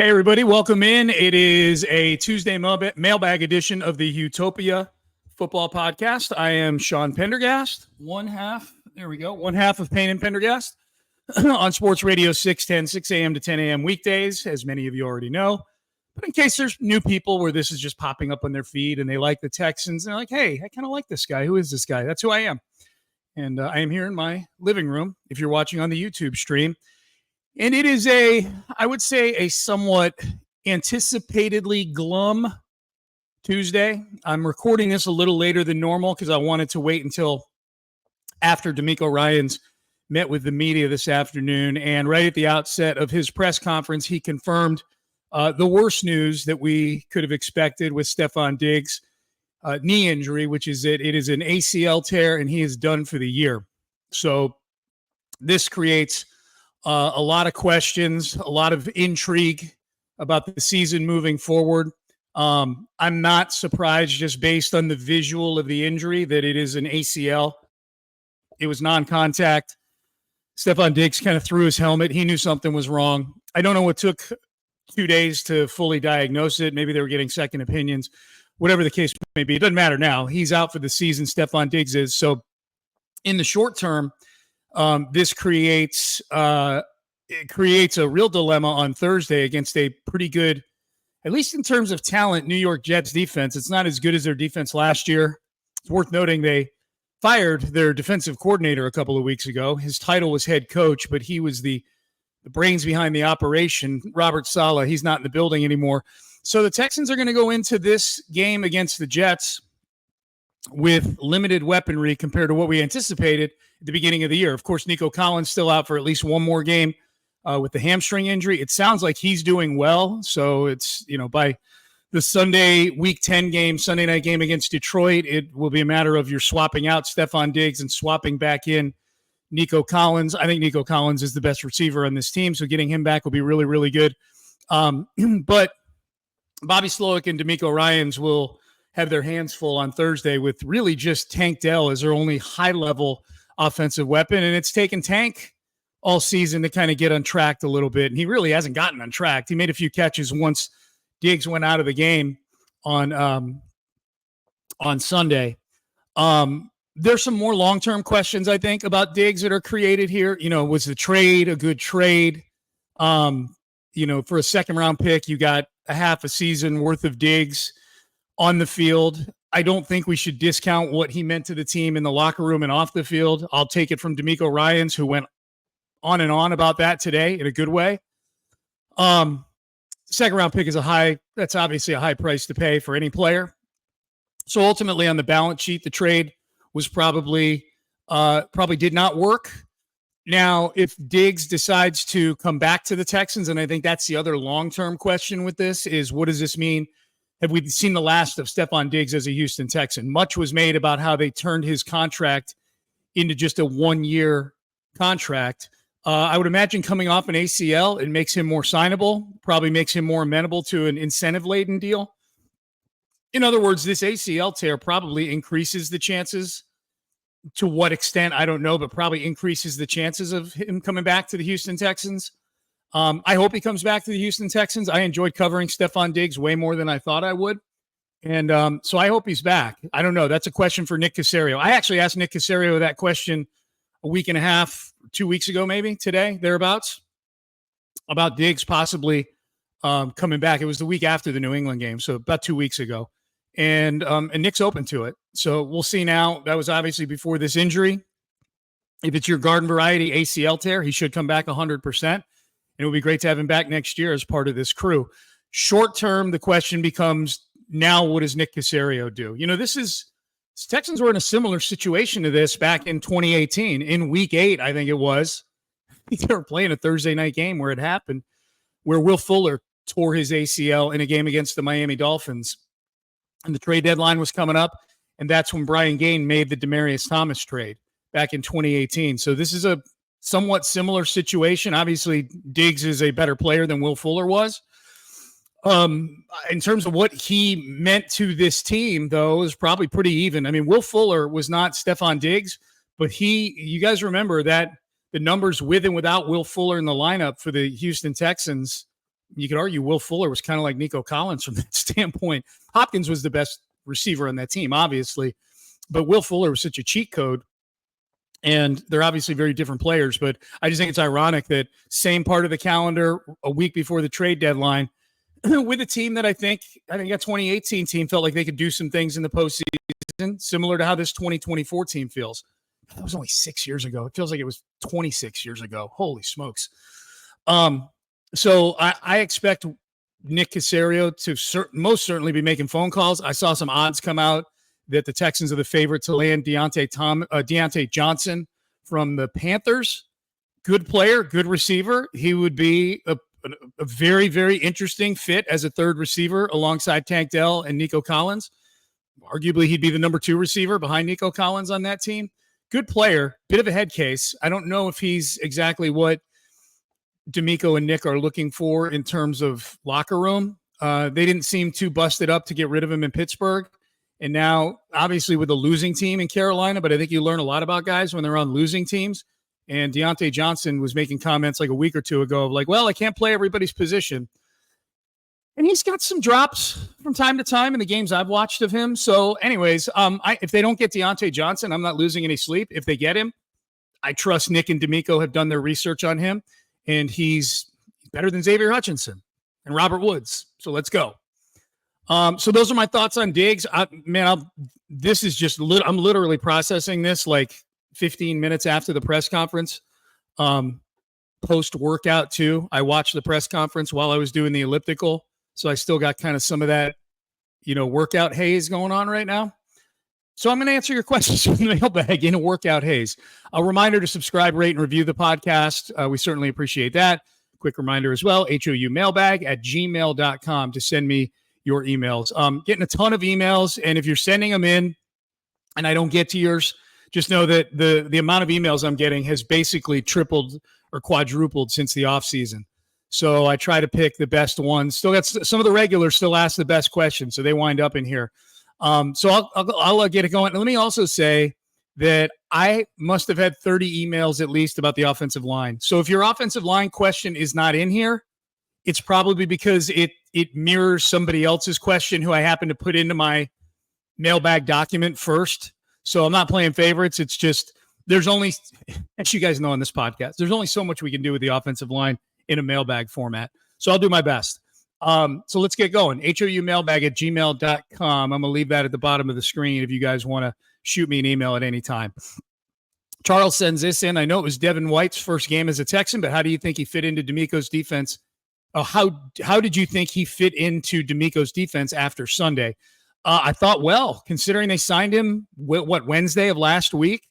Hey, everybody. Welcome in. It is a Tuesday mailbag edition of the Utopia Football Podcast. I am Sean Pendergast, one half of Payne and Pendergast on Sports Radio 610, 6 a.m. to 10 a.m. weekdays, as many of you already know. But in case there's new people where this is just popping up on their feed and they like the Texans, and they're like, hey, I kind of like this guy. Who is this guy? That's who I am. And I am here in my living room, if you're watching on the YouTube stream. And it is I would say, a somewhat anticipatedly glum Tuesday. I'm recording this a little later than normal because I wanted to wait until after D'Amico Ryans met with the media this afternoon. And right at the outset of his press conference, he confirmed the worst news that we could have expected with Stefon Diggs' knee injury, which is that it is an ACL tear and he is done for the year. So this creates a lot of questions, a lot of intrigue about the season moving forward. I'm not surprised, just based on the visual of the injury, that it is an ACL. It was non-contact. Stefon Diggs kind of threw his helmet. He knew something was wrong. I don't know what took 2 days to fully diagnose it. Maybe they were getting second opinions. Whatever the case may be, it doesn't matter now. He's out for the season. Stefon Diggs is. So in the short term, this creates a real dilemma on Thursday against a pretty good, at least in terms of talent, New York Jets defense. It's not as good as their defense last year. It's worth noting they fired their defensive coordinator a couple of weeks ago. His title was head coach, but he was the brains behind the operation. Robert Saleh, he's not in the building anymore. So the Texans are going to go into this game against the Jets with limited weaponry compared to what we anticipated at the beginning of the year. Of course, Nico Collins still out for at least one more game with the hamstring injury. It sounds like he's doing well. So it's, by the Sunday Week 10 game, Sunday night game against Detroit, it will be a matter of you're swapping out Stefon Diggs and swapping back in Nico Collins. I think Nico Collins is the best receiver on this team, so getting him back will be really, really good. But Bobby Slowick and D'Amico Ryans will have their hands full on Thursday with really just Tank Dell as their only high-level offensive weapon. And it's taken Tank all season to kind of get untracked a little bit. And he really hasn't gotten untracked. He made a few catches once Diggs went out of the game on Sunday. There's some more long-term questions, I think, about Diggs that are created here. Was the trade a good trade? For a second-round pick, you got a half a season worth of Diggs on the field. I don't think we should discount what he meant to the team in the locker room and off the field. I'll take it from D'Amico Ryans, who went on and on about that today in a good way. Second round pick is that's obviously a high price to pay for any player. So ultimately on the balance sheet, the trade was probably did not work. Now, if Diggs decides to come back to the Texans, and I think that's the other long-term question with this, is what does this mean? Have we seen the last of Stefon Diggs as a Houston Texan? Much was made about how they turned his contract into just a one-year contract. I would imagine coming off an ACL, it makes him more signable, probably makes him more amenable to an incentive-laden deal. In other words, this ACL tear probably increases the chances. To what extent, I don't know, but probably increases the chances of him coming back to the Houston Texans. I hope he comes back to the Houston Texans. I enjoyed covering Stefon Diggs way more than I thought I would. And so I hope he's back. I don't know. That's a question for Nick Caserio. I actually asked Nick Caserio that question a week and a half, 2 weeks ago, maybe today, thereabouts, about Diggs possibly coming back. It was the week after the New England game, so about 2 weeks ago. And Nick's open to it. So we'll see now. That was obviously before this injury. If it's your garden variety ACL tear, he should come back 100%. It would be great to have him back next year as part of this crew. Short term, the question becomes, now what does Nick Caserio do? Texans were in a similar situation to this back in 2018. In week 8, I think it was. They were playing a Thursday night game where it happened, where Will Fuller tore his ACL in a game against the Miami Dolphins. And the trade deadline was coming up, and that's when Brian Gaine made the Demaryius Thomas trade back in 2018. So this is a somewhat similar situation. Obviously, Diggs is a better player than Will Fuller was. In terms of what he meant to this team, though, is probably pretty even. I mean, Will Fuller was not Stefon Diggs, but you guys remember that the numbers with and without Will Fuller in the lineup for the Houston Texans you could argue Will Fuller was kind of like Nico Collins from that standpoint. Hopkins was the best receiver on that team, obviously, but Will Fuller was such a cheat code. And they're obviously very different players, but I just think it's ironic that same part of the calendar a week before the trade deadline with a team that I think that 2018 team felt like they could do some things in the postseason, similar to how this 2024 team feels. That was only 6 years ago. It feels like it was 26 years ago. Holy smokes. So I expect Nick Caserio to most certainly be making phone calls. I saw some odds come out that the Texans are the favorite to land Deontay Johnson from the Panthers. Good player, good receiver. He would be a very, very interesting fit as a third receiver alongside Tank Dell and Nico Collins. Arguably, he'd be the number 2 receiver behind Nico Collins on that team. Good player, bit of a head case. I don't know if he's exactly what D'Amico and Nick are looking for in terms of locker room. They didn't seem too busted up to get rid of him in Pittsburgh. And now, obviously, with a losing team in Carolina, but I think you learn a lot about guys when they're on losing teams. And Deontay Johnson was making comments like a week or two ago of like, well, I can't play everybody's position. And he's got some drops from time to time in the games I've watched of him. So anyways, if they don't get Deontay Johnson, I'm not losing any sleep. If they get him, I trust Nick and D'Amico have done their research on him. And he's better than Xavier Hutchinson and Robert Woods. So let's go. So those are my thoughts on Diggs. This is just I'm literally processing this like 15 minutes after the press conference. Post-workout too. I watched the press conference while I was doing the elliptical. So I still got kind of some of that, workout haze going on right now. So I'm going to answer your questions from the mailbag in a workout haze. A reminder to subscribe, rate, and review the podcast. We certainly appreciate that. Quick reminder as well, houmailbag@gmail.com to send me your emails. Getting a ton of emails, and if you're sending them in and I don't get to yours, just know that the amount of emails I'm getting has basically tripled or quadrupled since the offseason. So I try to pick the best ones. Still got some of the regulars still ask the best questions, so they wind up in here. So I'll get it going. Let me also say that I must have had 30 emails at least about the offensive line. So if your offensive line question is not in here, it's probably because it mirrors somebody else's question who I happen to put into my mailbag document first. So I'm not playing favorites. It's just there's only, as you guys know on this podcast, there's only so much we can do with the offensive line in a mailbag format. So I'll do my best. So let's get going. houmailbag@gmail.com. I'm going to leave that at the bottom of the screen if you guys want to shoot me an email at any time. Charles sends this in. I know it was Devin White's first game as a Texan, but how do you think he fit into D'Amico's defense? How did you think he fit into D'Amico's defense after Sunday? I thought, well, considering they signed him, Wednesday of last week.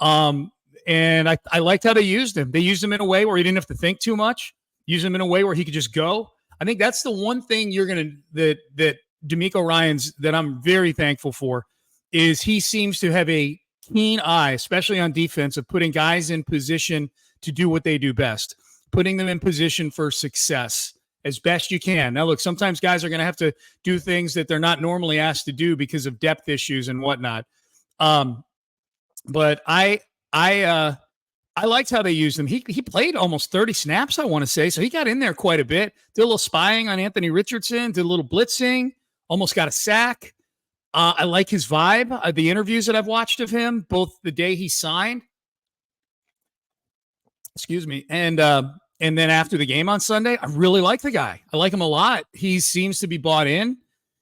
And I liked how they used him. They used him in a way where he didn't have to think too much. Use him in a way where he could just go. I think that's the one thing that D'Amico Ryans that I'm very thankful for is he seems to have a keen eye, especially on defense, of putting guys in position to do what they do best, putting them in position for success as best you can. Now, look, sometimes guys are going to have to do things that they're not normally asked to do because of depth issues and whatnot. But I liked how they used him. He played almost 30 snaps, I want to say. So he got in there quite a bit. Did a little spying on Anthony Richardson, did a little blitzing, almost got a sack. I like his vibe. The interviews that I've watched of him, both the day he signed, and then after the game on Sunday, I really like the guy. I like him a lot. He seems to be bought in,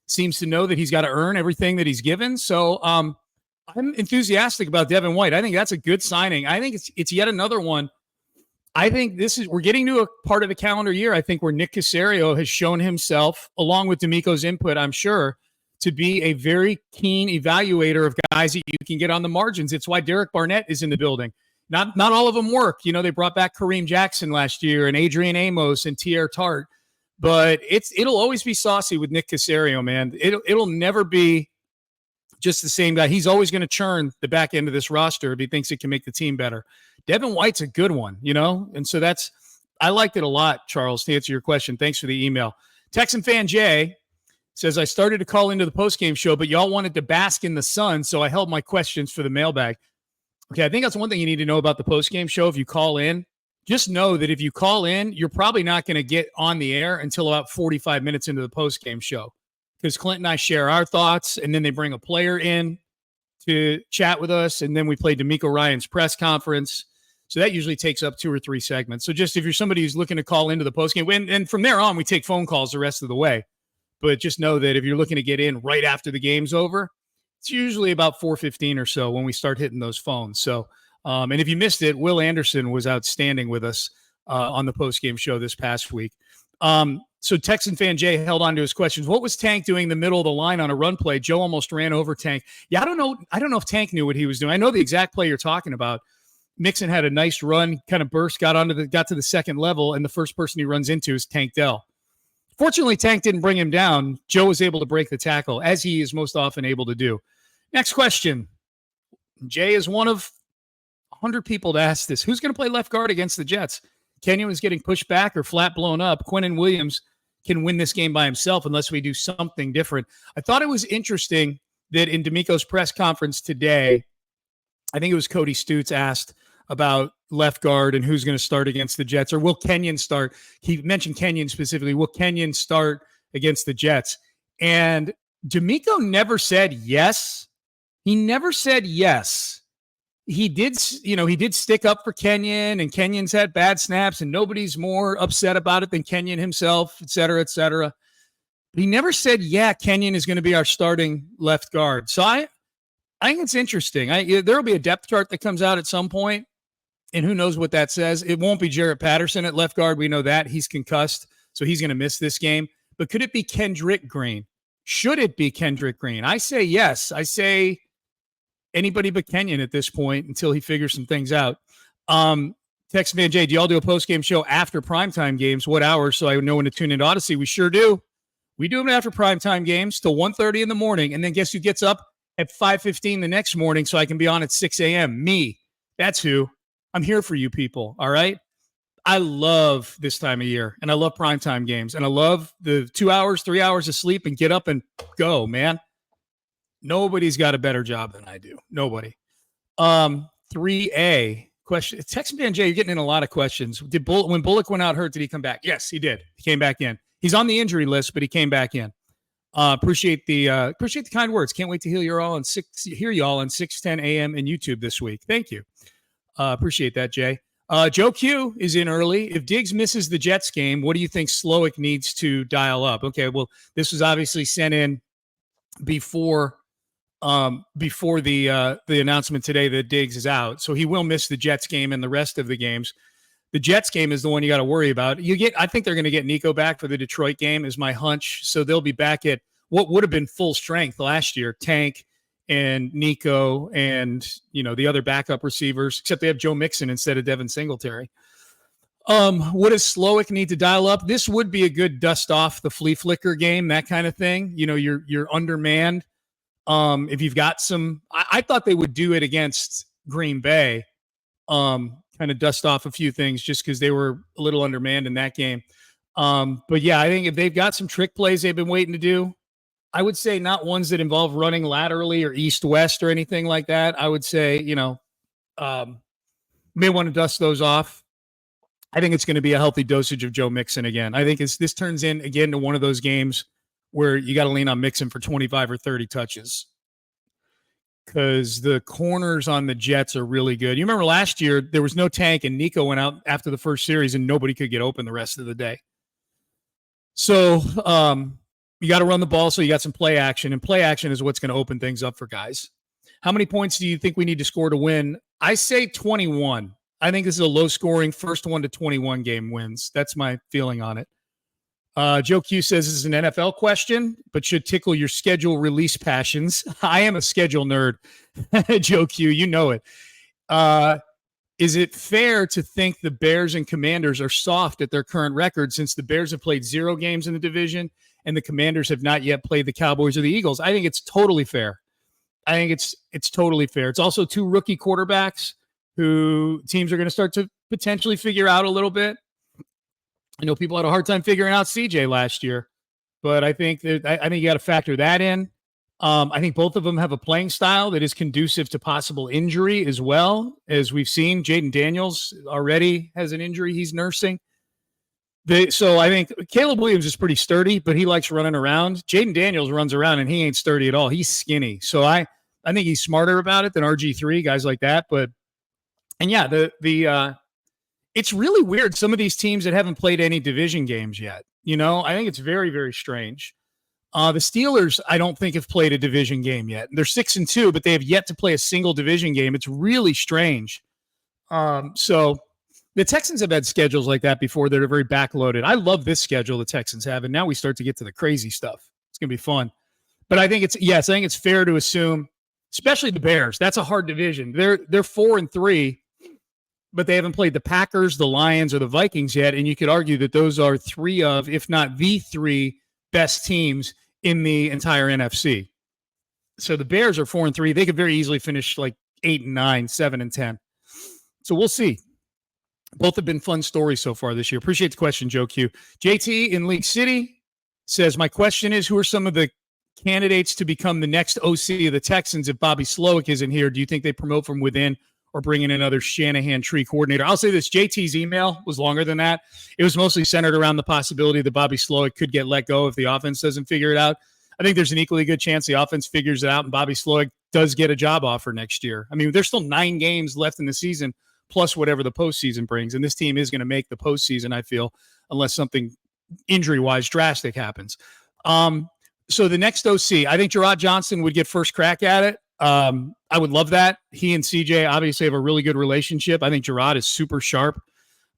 seems to know that he's got to earn everything that he's given. So I'm enthusiastic about Devin White. I think that's a good signing. I think it's yet another one. I think we're getting to a part of the calendar year, I think, where Nick Caserio has shown himself, along with D'Amico's input, I'm sure, to be a very keen evaluator of guys that you can get on the margins. It's why Derek Barnett is in the building. Not all of them work. They brought back Kareem Jackson last year and Adrian Amos and Tier Tart, but it'll always be saucy with Nick Caserio, man. It'll never be just the same guy. He's always going to churn the back end of this roster if he thinks it can make the team better. Devin White's a good one, and so I liked it a lot, Charles, to answer your question. Thanks for the email. Texan fan Jay says, I started to call into the postgame show, but y'all wanted to bask in the sun, so I held my questions for the mailbag. Okay, I think that's one thing you need to know about the postgame show. If you call in, just know that if you call in, you're probably not going to get on the air until about 45 minutes into the post-game show, because Clint and I share our thoughts, and then they bring a player in to chat with us, and then we play D'Amico Ryan's press conference. So that usually takes up 2 or 3 segments. So just if you're somebody who's looking to call into the postgame, and from there on, we take phone calls the rest of the way. But just know that if you're looking to get in right after the game's over, it's usually about 4:15 or so when we start hitting those phones. So, and if you missed it, Will Anderson was outstanding with us on the postgame show this past week. So Texan fan Jay held on to his questions. What was Tank doing in the middle of the line on a run play? Joe almost ran over Tank. Yeah, I don't know if Tank knew what he was doing. I know the exact play you're talking about. Mixon had a nice run, kind of burst, got to the second level, and the first person he runs into is Tank Dell. Fortunately, Tank didn't bring him down. Joe was able to break the tackle, as he is most often able to do. Next question. Jay is one of 100 people to ask this. Who's going to play left guard against the Jets? Kenyon is getting pushed back or flat blown up. Quinnen Williams can win this game by himself unless we do something different. I thought it was interesting that in D'Amico's press conference today, I think it was Cody Stutes asked about left guard and who's going to start against the Jets, or will Kenyon start? He mentioned Kenyon specifically. Will Kenyon start against the Jets? And D'Amico never said yes. He never said yes. He did stick up for Kenyon, and Kenyon's had bad snaps, and nobody's more upset about it than Kenyon himself, et cetera, et cetera. But he never said, yeah, Kenyon is going to be our starting left guard. So I think it's interesting. There will be a depth chart that comes out at some point, and who knows what that says. It won't be Jarrett Patterson at left guard. We know that. He's concussed, so he's going to miss this game. But could it be Kendrick Green? Should it be Kendrick Green? I say yes. I say anybody but Kenyon at this point until he figures some things out. Text Van J, do y'all do a post-game show after primetime games? What hours? So I know when to tune into Odyssey. We sure do. We do them after primetime games till 1:30 in the morning. And then guess who gets up at 5:15 the next morning so I can be on at 6 a.m.? Me. That's who. I'm here for you people, all right? I love this time of year, and I love primetime games, and I love the 2 hours, 3 hours of sleep and get up and go, man. Nobody's got a better job than I do. Nobody. 3A question. Text Van J, you're getting in a lot of questions. When Bullock went out hurt, did he come back? Yes, he did. He came back in. He's on the injury list, but he came back in. Appreciate the kind words. Can't wait to hear y'all on 6:10 a.m. and YouTube this week. Thank you. Appreciate that, Jay. Joe Q is in early. If Diggs misses the Jets game, what do you think Slowick needs to dial up? Okay, well, this was obviously sent in before the announcement today that Diggs is out. So he will miss the Jets game and the rest of the games. The Jets game is the one you got to worry about. I think they're going to get Nico back for the Detroit game is my hunch. So they'll be back at what would have been full strength last year. Tank and Nico and, the other backup receivers, except they have Joe Mixon instead of Devin Singletary. What does Slowick need to dial up? This would be a good dust off the flea flicker game, that kind of thing. You're undermanned. If you've got some, I thought they would do it against Green Bay, kind of dust off a few things just because they were a little undermanned in that game. But yeah, I think if they've got some trick plays they've been waiting to do, I would say not ones that involve running laterally or east-west or anything like that. I would say, may want to dust those off. I think it's going to be a healthy dosage of Joe Mixon again. I think this turns in again to one of those games where you got to lean on Mixon for 25 or 30 touches because the corners on the Jets are really good. You remember last year there was no Tank and Nico went out after the first series and nobody could get open the rest of the day. So you got to run the ball so you got some play action, and play action is what's going to open things up for guys. How many points do you think we need to score to win? I say 21. I think this is a low-scoring first 1 to 21 game wins. That's my feeling on it. Joe Q says this is an NFL question, but should tickle your schedule release passions. I am a schedule nerd. Joe Q, you know it. Is it fair to think the Bears and Commanders are soft at their current record since the Bears have played 0 games in the division and the Commanders have not yet played the Cowboys or the Eagles? I think it's totally fair. I think it's totally fair. It's also 2 rookie quarterbacks who teams are going to start to potentially figure out a little bit. I know people had a hard time figuring out CJ last year, but I think you got to factor that in. I think both of them have a playing style that is conducive to possible injury as well. As we've seen, Jaden Daniels already has an injury he's nursing. So I think Caleb Williams is pretty sturdy, but he likes running around. Jaden Daniels runs around, and he ain't sturdy at all. He's skinny. So I think he's smarter about it than RG3, guys like that. And yeah, it's really weird. Some of these teams that haven't played any division games yet, I think it's very, very strange. The Steelers, I don't think have played a division game yet. They're 6-2, but they have yet to play a single division game. It's really strange. So the Texans have had schedules like that before that are very backloaded. I love this schedule the Texans have, and now we start to get to the crazy stuff. It's going to be fun. But I think it's fair to assume, especially the Bears, that's a hard division. They're 4-3, but they haven't played the Packers, the Lions, or the Vikings yet, and you could argue that those are three of, if not the three, best teams in the entire NFC. So the Bears are 4-3. They could very easily finish like 8-9, 7-10. So we'll see. Both have been fun stories so far this year. Appreciate the question, Joe Q. JT in League City says, my question is, who are some of the candidates to become the next OC of the Texans if Bobby Slowick isn't here? Do you think they promote from within or bring in another Shanahan tree coordinator? I'll say this, JT's email was longer than that. It was mostly centered around the possibility that Bobby Slowick could get let go if the offense doesn't figure it out. I think there's an equally good chance the offense figures it out and Bobby Slowick does get a job offer next year. I mean, there's still 9 games left in the season, plus whatever the postseason brings. And this team is going to make the postseason, I feel, unless something injury-wise drastic happens. So the next OC, I think Gerard Johnson would get first crack at it. I would love that. He and CJ obviously have a really good relationship. I think Gerard is super sharp.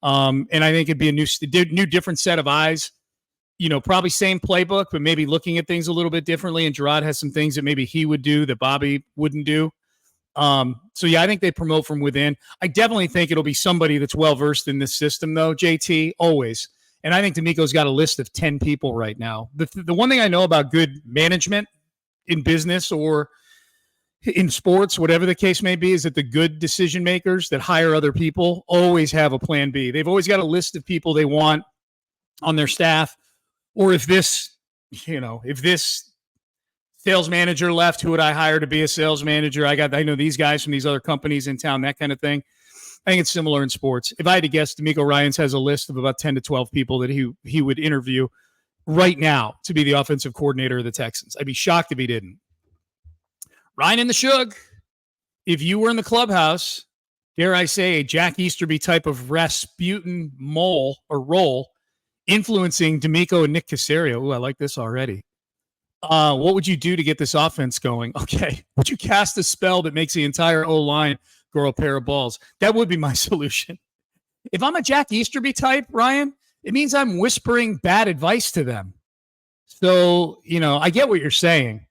And I think it'd be a new different set of eyes. Probably same playbook, but maybe looking at things a little bit differently. And Gerard has some things that maybe he would do that Bobby wouldn't do. So yeah, I think they promote from within. I definitely think it'll be somebody that's well-versed in this system though, JT, always. And I think D'Amico's got a list of 10 people right now. The one thing I know about good management in business or in sports, whatever the case may be, is that the good decision makers that hire other people always have a plan B. They've always got a list of people they want on their staff. Or if this sales manager left, who would I hire to be a sales manager? I know these guys from these other companies in town, that kind of thing. I think it's similar in sports. If I had to guess, D'Amico Ryans has a list of about 10 to 12 people that he would interview right now to be the offensive coordinator of the Texans. I'd be shocked if he didn't. Ryan in the Shug, if you were in the clubhouse, dare I say, a Jack Easterby type of Rasputin mole or role influencing D'Amico and Nick Caserio. Ooh, I like this already. What would you do to get this offense going? Okay. Would you cast a spell that makes the entire O-line grow a pair of balls? That would be my solution. If I'm a Jack Easterby type, Ryan, it means I'm whispering bad advice to them. So, I get what you're saying.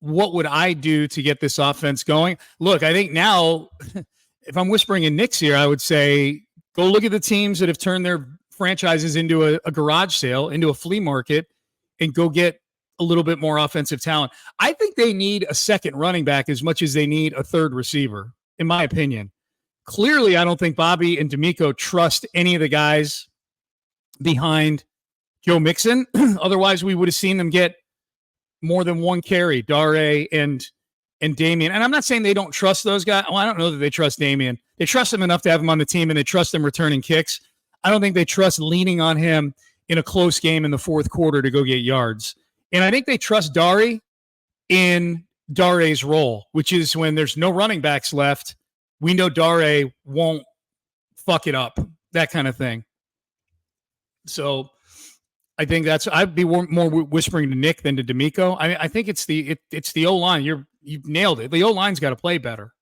What would I do to get this offense going? Look, I think now, if I'm whispering in Nick's ear, I would say, go look at the teams that have turned their franchises into a garage sale, into a flea market, and go get a little bit more offensive talent. I think they need a second running back as much as they need a third receiver, in my opinion. Clearly, I don't think Bobby and D'Amico trust any of the guys behind Joe Mixon. Otherwise, we would have seen them get more than one carry, Dare and Damian. And I'm not saying they don't trust those guys. Well, I don't know that they trust Damian. They trust him enough to have him on the team, and they trust him returning kicks. I don't think they trust leaning on him in a close game in the fourth quarter to go get yards. And I think they trust Dare in Dare's role, which is when there's no running backs left, we know Dare won't fuck it up, that kind of thing. So I think I'd be more whispering to Nick than to D'Amico. I think it's the O-line. You've nailed it. The O-line's got to play better.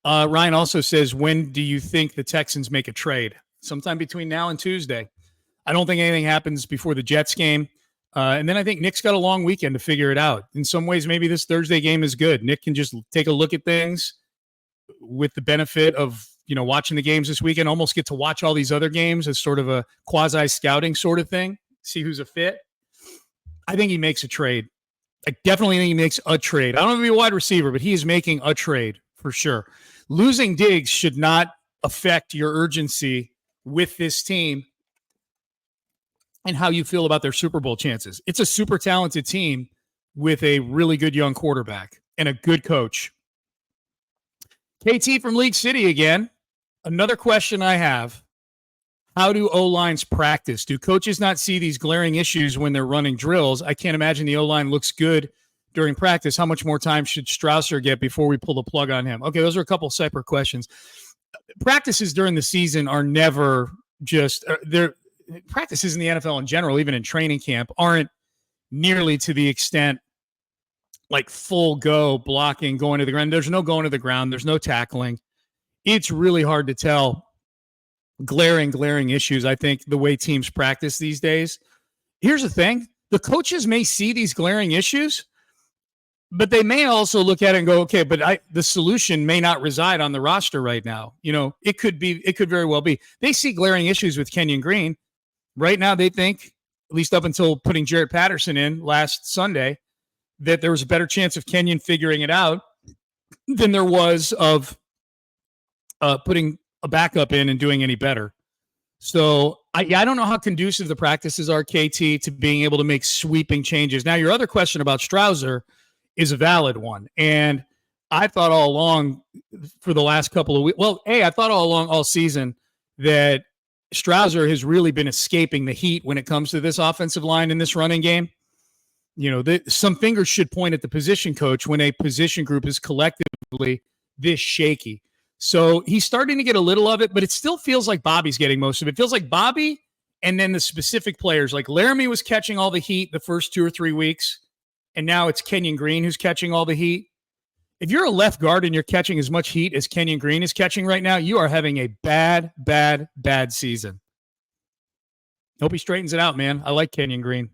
Ryan also says, when do you think the Texans make a trade? Sometime between now and Tuesday. I don't think anything happens before the Jets game. And then I think Nick's got a long weekend to figure it out. In some ways, maybe this Thursday game is good. Nick can just take a look at things with the benefit of, watching the games this weekend, almost get to watch all these other games as sort of a quasi-scouting sort of thing, see who's a fit. I think he makes a trade. I definitely think he makes a trade. I don't know if he'll be a wide receiver, but he is making a trade for sure. Losing Diggs should not affect your urgency with this team and how you feel about their Super Bowl chances. It's a super talented team with a really good young quarterback and a good coach. KT from League City again. Another question I have. How do O-lines practice? Do coaches not see these glaring issues when they're running drills? I can't imagine the O-line looks good during practice. How much more time should Strausser get before we pull the plug on him? Okay, those are a couple separate questions. Practices during the season are never just practices in the NFL in general, even in training camp, aren't nearly to the extent like full go blocking, going to the ground. There's no going to the ground. There's no tackling. It's really hard to tell glaring issues, I think, the way teams practice these days. Here's the thing. The coaches may see these glaring issues, but they may also look at it and go, okay, but the solution may not reside on the roster right now. It could very well be. They see glaring issues with Kenyon Green. Right now, they think, at least up until putting Jarrett Patterson in last Sunday, that there was a better chance of Kenyon figuring it out than there was of putting a backup in and doing any better. So I don't know how conducive the practices are, KT, to being able to make sweeping changes. Now, your other question about Strausser is a valid one. And I thought all along for the last couple of weeks, I thought all along all season that Strausser has really been escaping the heat when it comes to this offensive line in this running game. Some fingers should point at the position coach when a position group is collectively this shaky. So he's starting to get a little of it, but it still feels like Bobby's getting most of it. It feels like Bobby and then the specific players. Like Laramie was catching all the heat the first 2 or 3 weeks, and now it's Kenyon Green who's catching all the heat. If you're a left guard and you're catching as much heat as Kenyon Green is catching right now, you are having a bad season. Hope he straightens it out, man. I like Kenyon Green.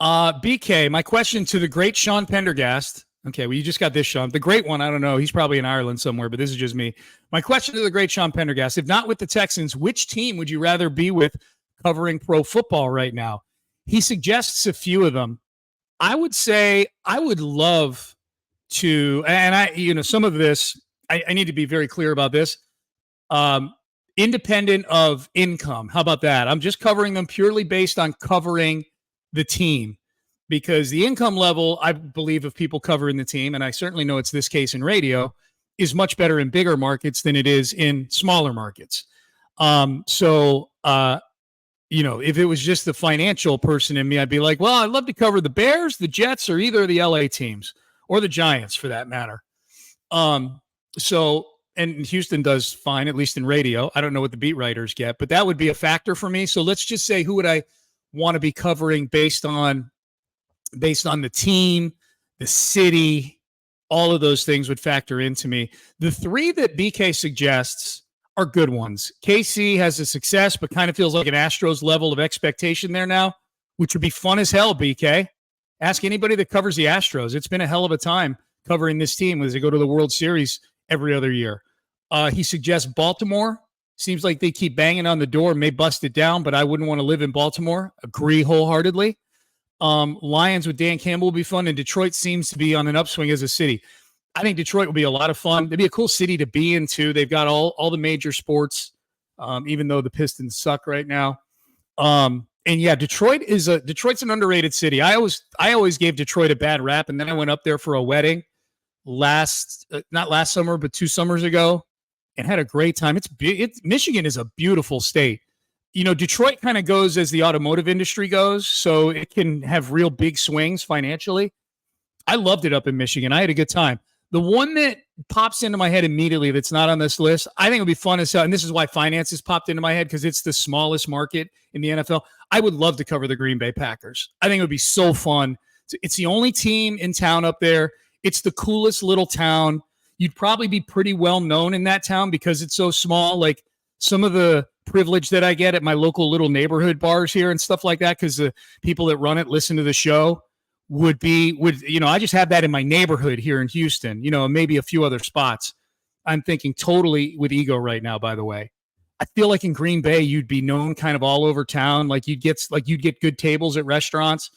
BK, my question to the great Sean Pendergast. Okay, well, you just got this, Sean. The great one, I don't know. He's probably in Ireland somewhere, but this is just me. My question to the great Sean Pendergast, if not with the Texans, which team would you rather be with covering pro football right now? He suggests a few of them. I would say I would love to, and some of this, I need to be very clear about this. Independent of income. How about that? I'm just covering them purely based on covering the team. Because the income level, I believe, of people covering the team, and I certainly know it's this case in radio, is much better in bigger markets than it is in smaller markets. If it was just the financial person in me, I'd be like, well, I'd love to cover the Bears, the Jets, or either of the LA teams, or the Giants for that matter. And Houston does fine, at least in radio. I don't know what the beat writers get, but that would be a factor for me. So let's just say, who would I want to be covering based on the team, the city, all of those things would factor into me. The three that BK suggests are good ones. KC has a success, but kind of feels like an Astros level of expectation there now, which would be fun as hell, BK. Ask anybody that covers the Astros. It's been a hell of a time covering this team as they go to the World Series every other year. He suggests Baltimore. Seems like they keep banging on the door, may bust it down, but I wouldn't want to live in Baltimore. Agree wholeheartedly. Lions with Dan Campbell will be fun, and Detroit seems to be on an upswing as a city. I think Detroit will be a lot of fun. It'd be a cool city to be in, too. They've got all the major sports, even though the Pistons suck right now. Detroit's an underrated city. I always gave Detroit a bad rap, and then I went up there for a wedding not last summer, but 2 summers ago, and had a great time. Michigan is a beautiful state. Detroit kind of goes as the automotive industry goes, so it can have real big swings financially. I loved it up in Michigan. I had a good time. The one that pops into my head immediately that's not on this list, I think it would be fun as hell, and this is why finances popped into my head, because it's the smallest market in the NFL. I would love to cover the Green Bay Packers. I think it would be so fun. It's the only team in town up there. It's the coolest little town. You'd probably be pretty well known in that town because it's so small. Like some of the privilege that I get at my local little neighborhood bars here and stuff like that, because the people that run it listen to the show, I just have that in my neighborhood here in Houston, maybe a few other spots. I'm thinking totally with ego right now, by the way. I feel like in Green Bay, you'd be known kind of all over town. You'd get good tables at restaurants.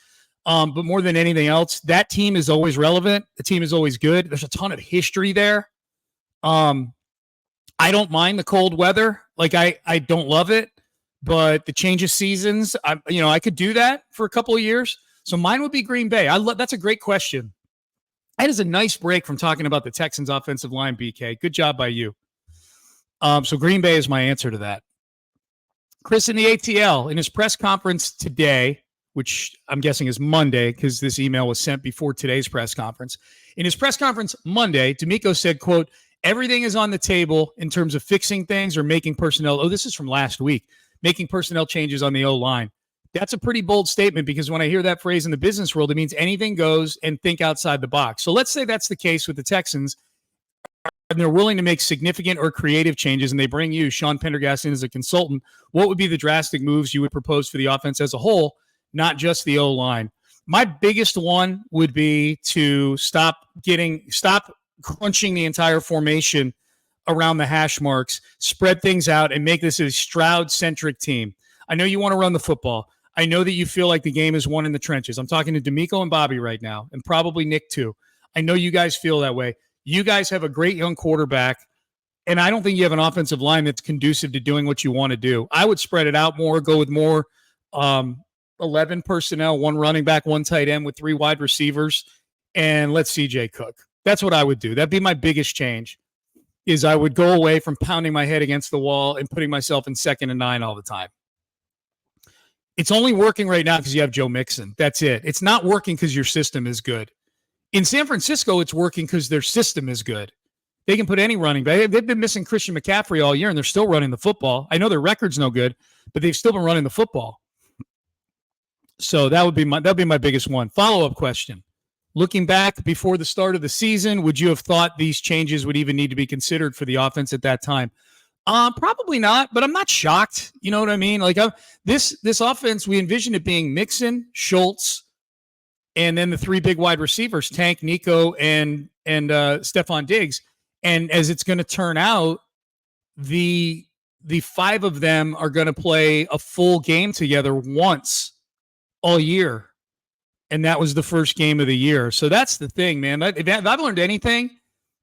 But more than anything else, that team is always relevant. The team is always good. There's a ton of history there. I don't mind the cold weather. I don't love it, but the change of seasons, I could do that for a couple of years. So mine would be Green Bay. That's a great question. That is a nice break from talking about the Texans offensive line, BK. Good job by you. So Green Bay is my answer to that. Chris in the ATL, in his press conference today, which I'm guessing is Monday because this email was sent before today's press conference. In his press conference Monday, D'Amico said, quote, everything is on the table in terms of fixing things or making personnel. Oh, this is from last week. Making personnel changes on the O-line. That's a pretty bold statement because when I hear that phrase in the business world, it means anything goes and think outside the box. So let's say that's the case with the Texans and they're willing to make significant or creative changes and they bring you, Sean Pendergast, in as a consultant. What would be the drastic moves you would propose for the offense as a whole, not just the O-line? My biggest one would be to stop crunching the entire formation around the hash marks, spread things out, and make this a Stroud-centric team. I know you want to run the football. I know that you feel like the game is won in the trenches. I'm talking to D'Amico and Bobby right now, and probably Nick too. I know you guys feel that way. You guys have a great young quarterback, and I don't think you have an offensive line that's conducive to doing what you want to do. I would spread it out more, go with more 11 personnel, one running back, one tight end with 3 wide receivers, and let CJ cook. That's what I would do. That'd be my biggest change, is I would go away from pounding my head against the wall and putting myself in 2nd and 9 all the time. It's only working right now because you have Joe Mixon. That's it. It's not working because your system is good. In San Francisco, it's working because their system is good. They can put any running back. They've been missing Christian McCaffrey all year, and they're still running the football. I know their record's no good, but they've still been running the football. So that would be my biggest one. Follow-up question. Looking back before the start of the season, would you have thought these changes would even need to be considered for the offense at that time? Probably not, but I'm not shocked. You know what I mean? Like this offense, we envision it being Mixon, Schultz, and then the 3 big wide receivers, Tank, Nico, and Stefon Diggs. And as it's going to turn out, the 5 of them are going to play a full game together once all year. And that was the first game of the year. So that's the thing, man. If I've learned anything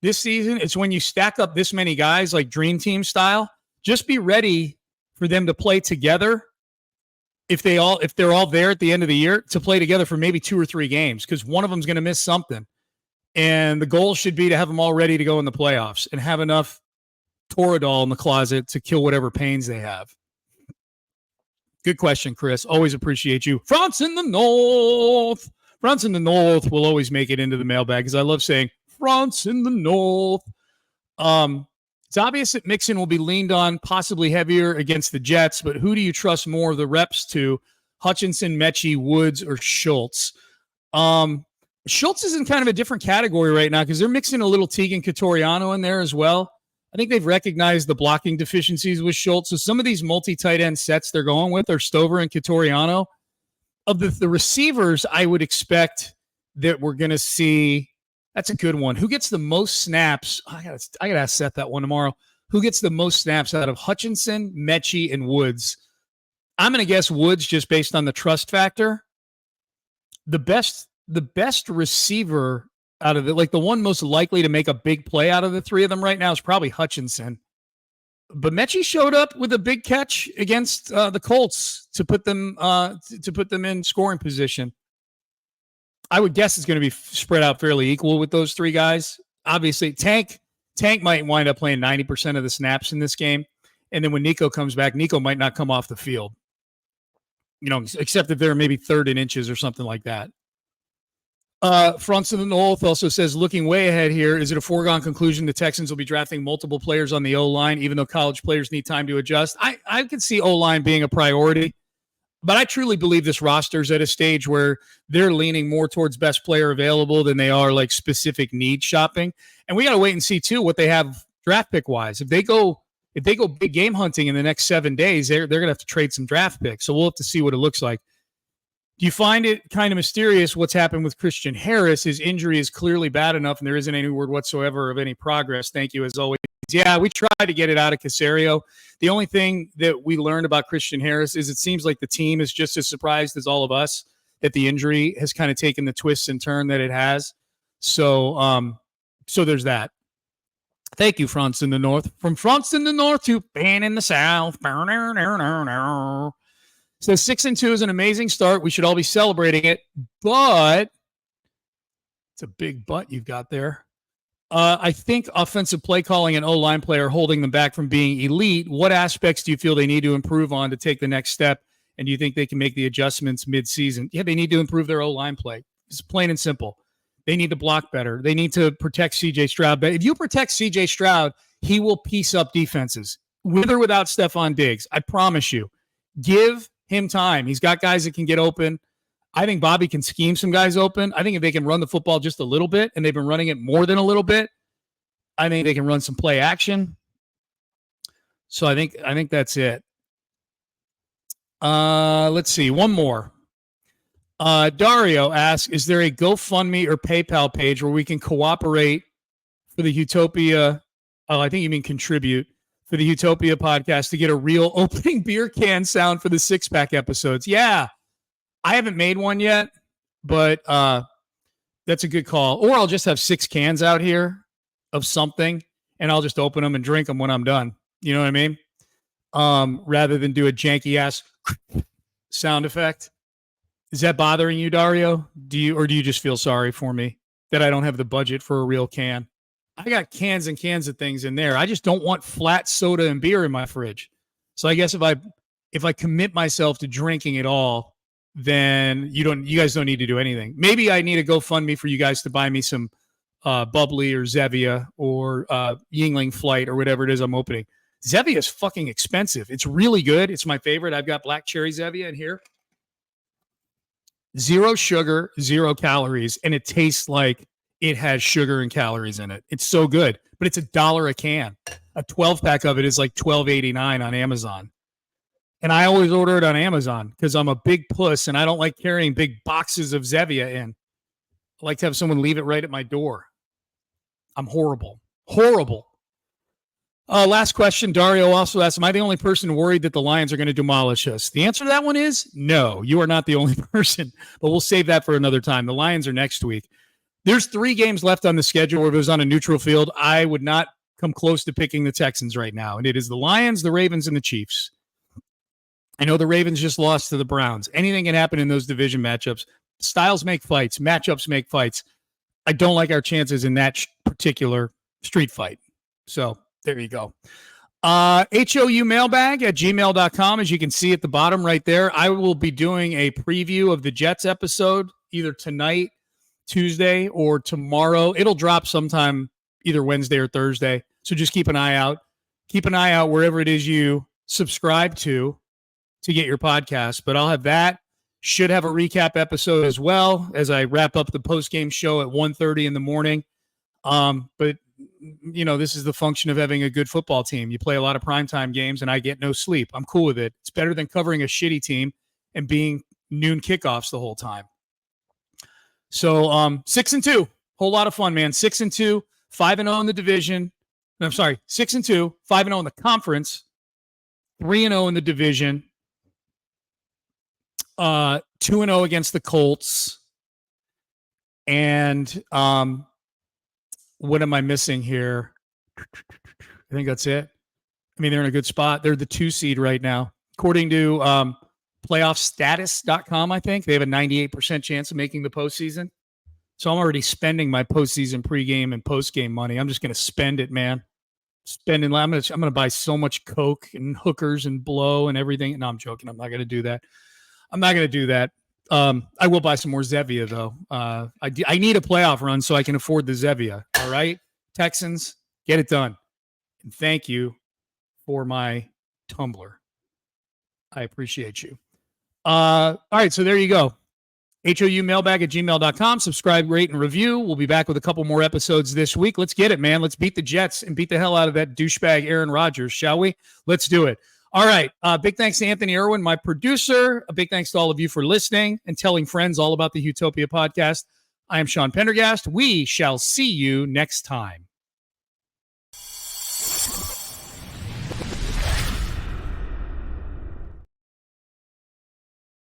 this season, it's when you stack up this many guys like Dream Team style, just be ready for them to play together. If they're all there at the end of the year, to play together for maybe 2 or 3 games, because one of them's going to miss something. And the goal should be to have them all ready to go in the playoffs and have enough Toradol in the closet to kill whatever pains they have. Good question, Chris. Always appreciate you. France in the North. France in the North will always make it into the mailbag because I love saying France in the North. It's obvious that Mixon will be leaned on possibly heavier against the Jets, but who do you trust more of the reps to? Hutchinson, Mechie, Woods, or Schultz? Schultz is in kind of a different category right now because they're mixing a little Teagan Catoriano in there as well. I think they've recognized the blocking deficiencies with Schultz. So some of these multi-tight end sets they're going with are Stover and Catoriano. Of the receivers, I would expect that we're going to see. That's a good one. Who gets the most snaps? I gotta ask Seth that one tomorrow. Who gets the most snaps out of Hutchinson, Mechie, and Woods? I'm going to guess Woods just based on the trust factor. The best receiver out of it, like the one most likely to make a big play out of the 3 of them right now, is probably Hutchinson. But Mechie showed up with a big catch against the Colts to put them in scoring position. I would guess it's going to be spread out fairly equal with those 3 guys. Obviously, Tank might wind up playing 90% of the snaps in this game, and then when Nico comes back, Nico might not come off the field. Except if they're maybe 3rd in inches or something like that. Fronts in the North also says, looking way ahead here, is it a foregone conclusion the Texans will be drafting multiple players on the O-line, even though college players need time to adjust? I could see O-line being a priority, but I truly believe this roster's at a stage where they're leaning more towards best player available than they are like specific need shopping. And we got to wait and see too what they have draft pick wise. If they go big game hunting in the next 7 days, they're going to have to trade some draft picks. So we'll have to see what it looks like. Do you find it kind of mysterious what's happened with Christian Harris? His injury is clearly bad enough, and there isn't any word whatsoever of any progress. Thank you, as always. Yeah, we tried to get it out of Caserio. The only thing that we learned about Christian Harris is it seems like the team is just as surprised as all of us that the injury has kind of taken the twist and turn that it has. So there's that. Thank you, France in the North. From France in the North to Payne in the South. So 6-2 is an amazing start. We should all be celebrating it, but it's a big but you've got there. I think offensive play calling and O-line play are holding them back from being elite. What aspects do you feel they need to improve on to take the next step? And do you think they can make the adjustments mid-season? Yeah, they need to improve their O-line play. It's plain and simple. They need to block better. They need to protect C.J. Stroud. But if you protect C.J. Stroud, he will piece up defenses, with or without Stefon Diggs. I promise you. Give him time. He's got guys that can get open. I think Bobby can scheme some guys open. I think if they can run the football just a little bit, and they've been running it more than a little bit, I think they can run some play action. So I think that's it. Let's see. One more. Dario asks, is there a GoFundMe or PayPal page where we can cooperate for the Utopia? Oh, I think you mean contribute for the Utopia podcast to get a real opening beer can sound for the 6-pack episodes. Yeah. I haven't made one yet, but that's a good call. Or I'll just have 6 cans out here of something, and I'll just open them and drink them when I'm done. You know what I mean? Rather than do a janky-ass sound effect. Is that bothering you, Dario? Do you just feel sorry for me that I don't have the budget for a real can? I got cans and cans of things in there. I just don't want flat soda and beer in my fridge. So I guess if I commit myself to drinking it all, then you guys don't need to do anything. Maybe I need a GoFundMe for you guys to buy me some bubbly or Zevia or Yingling Flight or whatever it is I'm opening. Zevia is fucking expensive. It's really good. It's my favorite. I've got black cherry Zevia in here. 0 sugar, 0 calories, and it tastes like it has sugar and calories in it. It's so good, but it's $1 a can. A 12-pack of it is like $12.89 on Amazon. And I always order it on Amazon because I'm a big puss and I don't like carrying big boxes of Zevia in. I like to have someone leave it right at my door. I'm horrible. Horrible. Last question. Dario also asked, am I the only person worried that the Lions are going to demolish us? The answer to that one is no, you are not the only person, but we'll save that for another time. The Lions are next week. There's 3 games left on the schedule. If it was on a neutral field, I would not come close to picking the Texans right now. And it is the Lions, the Ravens, and the Chiefs. I know the Ravens just lost to the Browns. Anything can happen in those division matchups. Styles make fights. Matchups make fights. I don't like our chances in that particular street fight. So there you go. HOU mailbag at gmail.com. As you can see at the bottom right there, I will be doing a preview of the Jets episode either tonight, Tuesday, or tomorrow. It'll drop sometime either Wednesday or Thursday. So just keep an eye out. Keep an eye out wherever it is you subscribe to get your podcast. But I'll have that. Should have a recap episode as well as I wrap up the post-game show at 1:30 in the morning. But, you know, this is the function of having a good football team. You play a lot of primetime games, and I get no sleep. I'm cool with it. It's better than covering a shitty team and being noon kickoffs the whole time. So 6-2, whole lot of fun, man. 6-2, 5-0 in the division. No, I'm sorry, 6-2, 5-0 in the conference, 3-0 in the division. 2-0 against the Colts. And what am I missing here? I think that's it. I mean, they're in a good spot. They're the 2 seed right now. According to playoffstatus.com, I think, they have a 98% chance of making the postseason. So I'm already spending my postseason pregame and postgame money. I'm just going to spend it, man. I'm going to buy so much Coke and hookers and blow and everything. No, I'm joking. I'm not going to do that. I will buy some more Zevia, though. I need a playoff run so I can afford the Zevia. All right, Texans, get it done. And thank you for my tumbler. I appreciate you. All right, so there you go. HOU mailbag at gmail.com. Subscribe, rate, and review. We'll be back with a couple more episodes this week. Let's get it, man. Let's beat the Jets and beat the hell out of that douchebag Aaron Rodgers, shall we? Let's do it. All right. Big thanks to Anthony Irwin, my producer. A big thanks to all of you for listening and telling friends all about the Utopia podcast. I am Sean Pendergast. We shall see you next time.